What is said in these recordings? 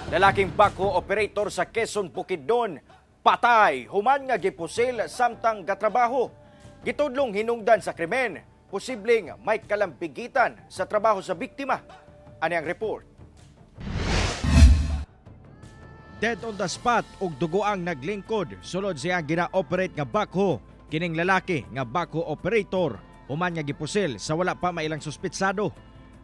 Lalaking bako operator sa Quezon, Bukidnon, patay human nga gipusil samtang gatrabaho. Gitudlong hinungdan sa krimen, posibleng may kalambigitan sa trabaho sa biktima. Ani ang report. Dead on the spot ug dugoang naglingkod sulod siya gina-operate nga bako. Kining lalaki nga bako operator human nga gipusil sa wala pa mailang suspitsado.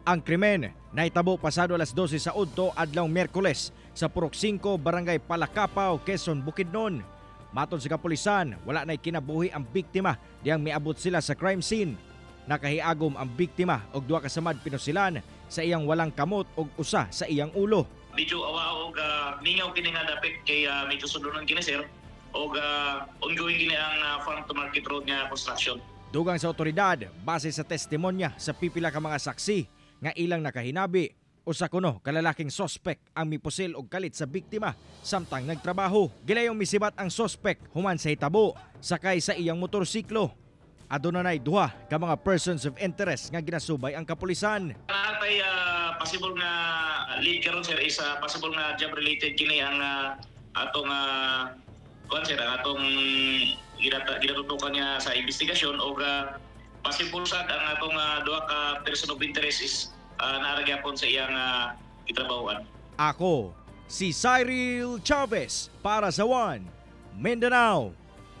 Ang krimen nahitabo pasado alas 12 sa udto adlaw Miyerkules sa Purok 5, Barangay Palakapaw, Quezon, Bukidnon. Matod sa kapulisan, wala na'y kinabuhi ang biktima diyang miabot sila sa crime scene. Nakahiagom ang biktima og duha ka samad pinusilan sa iyang walang kamot og usa sa iyang ulo. Medyo awa og mingaw kini nga dapit kay medyo sudunon kini sir og ongoing kini ang farm to market road nga construction. Dugang sa otoridad, base sa testimonya sa pipila ka mga saksi nga ilang nakahinabi, usa kuno kalalaking sospek ang mipusil og kalit sa biktima samtang nagtrabaho. Gilayong misibat ang sospek human sa hitabo sakay sa iyang motorsiklo. Adunay duha ka mga persons of interest nga ginasubay ang kapulisan. Natay possible nga lead karon sir is possible nga job related kini ang atong sir atong ginatutukan niya sa investigasyon o possible sad ang atong duha ka person of interest is naaragyapon sa iyang gitrabahoan. Ako si Cyril Chavez para sa One Mindanao.